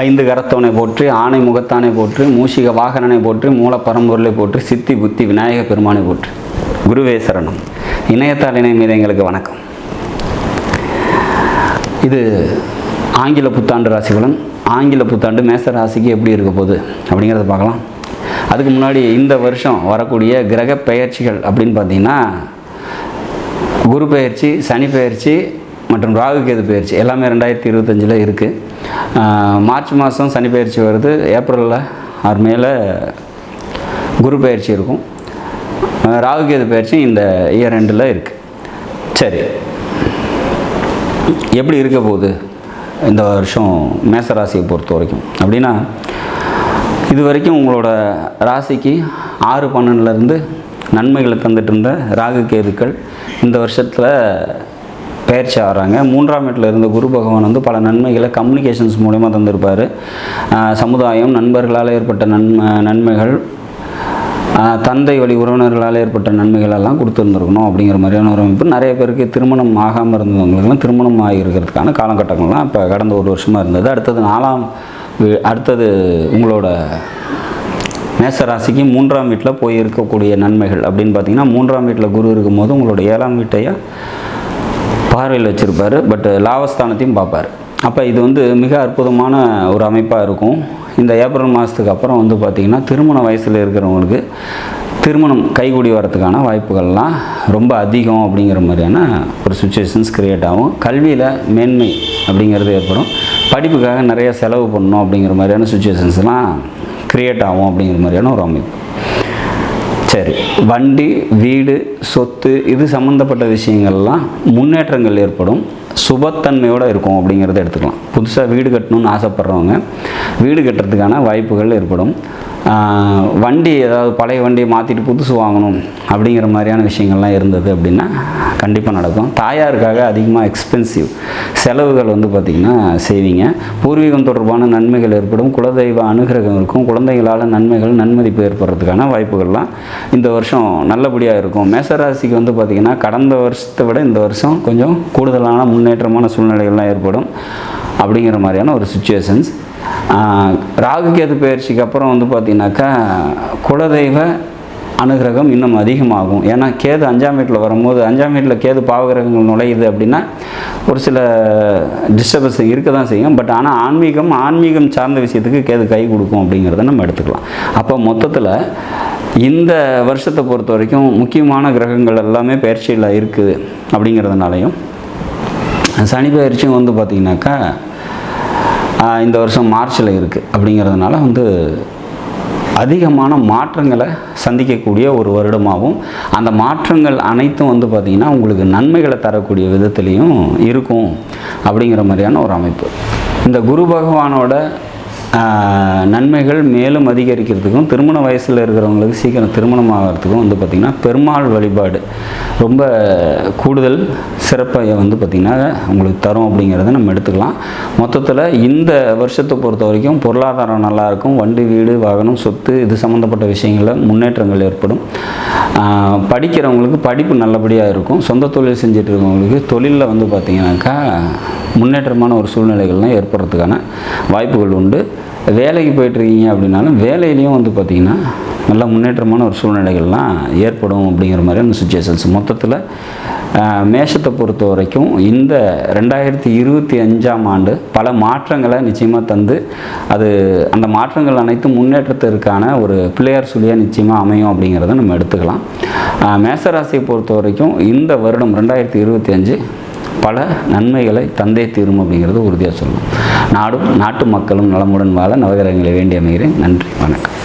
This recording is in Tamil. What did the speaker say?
ஐந்து கரத்தவனை போற்றி, ஆணை முகத்தானை போற்றி, மூஷிக வாகனனை போற்றி, மூல பரம்பொருளை போற்றி, சித்தி புத்தி விநாயக பெருமானை போற்றி. குருவே சரணம். இணையத்தால் மீது எங்களுக்கு வணக்கம். இது ஆங்கில புத்தாண்டு ராசி பலன். ஆங்கில புத்தாண்டு மேச ராசிக்கு எப்படி இருக்க போகுது அப்படிங்கிறத பார்க்கலாம். அதுக்கு முன்னாடி இந்த வருஷம் வரக்கூடிய கிரக பெயர்ச்சிகள் அப்படின்னு பார்த்தீங்கன்னா, குரு பெயர்ச்சி, சனி பெயர்ச்சி மற்றும் ராகு கேது பெயர்ச்சி எல்லாமே 2025 இருக்குது. மார்ச் மாதம் சனி பெயர்ச்சி வருது, ஏப்ரலில் ஆர் மேலே குரு பெயர்ச்சி இருக்கும். ராகு கேது பெயர்ச்சி இந்த இயர் எண்டில் இருக்குது. சரி, எப்படி இருக்க போகுது இந்த வருஷம் மேசராசியை பொறுத்த வரைக்கும் அப்படின்னா, இது வரைக்கும் உங்களோட ராசிக்கு 6-12 நன்மைகளை தந்துட்டு இருந்த ராகு கேதுக்கள் இந்த வருஷத்தில் பயிற்சி ஆகிறாங்க. 3ஆம் வீட்டில் இருந்த குரு பகவான் வந்து பல நன்மைகளை கம்யூனிகேஷன்ஸ் மூலமாக தந்திருப்பார். சமுதாயம், நண்பர்களால் ஏற்பட்ட நன்மைகள், தந்தை வழி உறவினர்களால் ஏற்பட்ட நன்மைகள் எல்லாம் கொடுத்துருந்துருக்கணும் அப்படிங்கிற மாதிரியான ஒரு அமைப்பு. நிறைய பேருக்கு திருமணம் ஆகாமல் இருந்தவங்களுக்குலாம் திருமணம் ஆகியிருக்கிறதுக்கான காலகட்டங்கள்லாம் இப்போ கடந்த ஒரு வருஷமாக இருந்தது. அடுத்தது உங்களோட மேசராசிக்கு 3ஆம் வீட்டில் போய் இருக்கக்கூடிய நன்மைகள் அப்படின்னு பார்த்தீங்கன்னா, 3ஆம் வீட்டில் குரு இருக்கும்போது உங்களோட 7ஆம் வீட்டையும் பார்வையில் வச்சுருப்பார். பட் லாபஸ்தானத்தையும் பார்ப்பார். அப்போ இது வந்து மிக அற்புதமான ஒரு அமைப்பாக இருக்கும். இந்த ஏப்ரல் மாதத்துக்கு அப்புறம் வந்து பார்த்திங்கன்னா, திருமண வயசில் இருக்கிறவங்களுக்கு திருமணம் கைகூடி வரத்துக்கான வாய்ப்புகள்லாம் ரொம்ப அதிகம் அப்படிங்கிற மாதிரியான ஒரு சுச்சுவேஷன்ஸ் க்ரியேட் ஆகும். கல்வியில் மேன்மை அப்படிங்கிறது ஏற்படும். படிப்புக்காக நிறைய செலவு பண்ணணும் அப்படிங்கிற மாதிரியான சுச்சுவேஷன்ஸ்லாம் க்ரியேட் ஆகும் அப்படிங்கிற மாதிரியான ஒரு அமைப்பு. சரி, வண்டி, வீடு, சொத்து இது சம்மந்தப்பட்ட விஷயங்கள்லாம் முன்னேற்றங்கள் ஏற்படும். சுபத்தன்மையோடு இருக்கும் அப்படிங்கிறத எடுத்துக்கலாம். புதுசாக வீடு கட்டணும்னு ஆசைப்பட்றவங்க வீடு கட்டுறதுக்கான வாய்ப்புகள் ஏற்படும். வண்டி, ஏதாவது பழைய வண்டியை மாற்றிட்டு புதுசு வாங்கணும் அப்படிங்கிற மாதிரியான விஷயங்கள்லாம் இருந்தது அப்படின்னா கண்டிப்பாக நடக்கும். தாயாருக்காக அதிகமாக எக்ஸ்பென்சிவ் செலவுகள் வந்து பார்த்திங்கன்னா செய்வீங்க. பூர்வீகம் தொடர்பான நன்மைகள் ஏற்படும். குலதெய்வ அனுகிரகம் இருக்கும். குழந்தைகளால் நன்மைகள், நன்மதிப்பு ஏற்படுறதுக்கான வாய்ப்புகள்லாம் இந்த வருஷம் நல்லபடியாக இருக்கும். மேசராசிக்கு வந்து பார்த்திங்கன்னா, கடந்த வருஷத்தை விட இந்த வருஷம் கொஞ்சம் கூடுதலான முன்னேற்றமான சூழ்நிலைகள்லாம் ஏற்படும் அப்படிங்கிற மாதிரியான ஒரு சுச்சுவேஷன்ஸ். ராகு கேது பயிற்சிக்கு அப்புறம் வந்து பார்த்திங்கனாக்கா, குலதெய்வ அனுகிரகம் இன்னும் அதிகமாகும். ஏன்னா கேது 5ஆம் வீட்டில் வரும்போது, 5ஆம் வீட்டில் கேது பாவகிரகங்கள் நுழையுது அப்படின்னா ஒரு சில டிஸ்டர்பன்ஸ் இருக்க தான் செய்யும். பட் ஆனால் ஆன்மீகம் சார்ந்த விஷயத்துக்கு கேது கை கொடுக்கும் அப்படிங்கிறத நம்ம எடுத்துக்கலாம். அப்போ மொத்தத்தில் இந்த வருஷத்தை பொறுத்த வரைக்கும் முக்கியமான கிரகங்கள் எல்லாமே பயிற்சியில் இருக்குது அப்படிங்கிறதுனாலையும், சனி பயிற்சியும் வந்து பார்த்திங்கனாக்கா இந்த வருஷம் மார்ச்சில் இருக்குது அப்படிங்கிறதுனால வந்து அதிகமான மாற்றங்களை சந்திக்கக்கூடிய ஒரு வருடமாகவும், அந்த மாற்றங்கள் அனைத்தும் வந்து பார்த்திங்கன்னா உங்களுக்கு நன்மைகளை தரக்கூடிய விதத்துலேயும் இருக்கும் அப்படிங்கிற மாதிரியான ஒரு அமைப்பு. இந்த குரு பகவானோட நன்மைகள் மேலும் அதிகரிக்கிறதுக்கும், திருமண வயசில் இருக்கிறவங்களுக்கு சீக்கிரம் திருமணம் ஆகிறதுக்கும் வந்து பார்த்திங்கன்னா பெருமாள் வழிபாடு ரொம்ப கூடுதல் சிறப்பை வந்து பார்த்திங்கன்னா உங்களுக்கு தரும் அப்படிங்கிறத நம்ம எடுத்துக்கலாம். மொத்தத்தில் இந்த வருஷத்தை பொறுத்த வரைக்கும் பொருளாதாரம் நல்லாயிருக்கும். வண்டி, வீடு, வாகனம், சொத்து இது சம்மந்தப்பட்ட விஷயங்களில் முன்னேற்றங்கள் ஏற்படும். படிக்கிறவங்களுக்கு படிப்பு நல்லபடியாக இருக்கும். சொந்த தொழில் செஞ்சுட்டு இருக்கவங்களுக்கு தொழிலில் வந்து பார்த்திங்கனாக்கா முன்னேற்றமான ஒரு சூழ்நிலைகள்லாம் ஏற்படுறதுக்கான வாய்ப்புகள் உண்டு. வேலைக்கு போய்ட்டுருக்கீங்க அப்படின்னாலும் வேலையிலையும் வந்து பார்த்திங்கன்னா நல்ல முன்னேற்றமான ஒரு சூழ்நிலைகள்லாம் ஏற்படும் அப்படிங்கிற மாதிரியான சுச்சுவேஷன்ஸ். மொத்தத்தில் மேஷத்தை பொறுத்த வரைக்கும் இந்த 2025ஆம் ஆண்டு பல மாற்றங்களை நிச்சயமாக தந்து, அந்த மாற்றங்கள் அனைத்தும் முன்னேற்றத்திற்கான ஒரு பிள்ளையார் சொல்லியாக நிச்சயமாக அமையும் அப்படிங்கிறத நம்ம எடுத்துக்கலாம். மேசராசியை பொறுத்த வரைக்கும் இந்த வருடம் 2025 பல நன்மைகளை தந்தே தீரும் அப்படிங்கிறது உறுதியாக சொல்லலாம். நாட்டு மக்களும் நலமுடன் வாழ நவகிரகங்களை வேண்டி அமைகிறேன். நன்றி, வணக்கம்.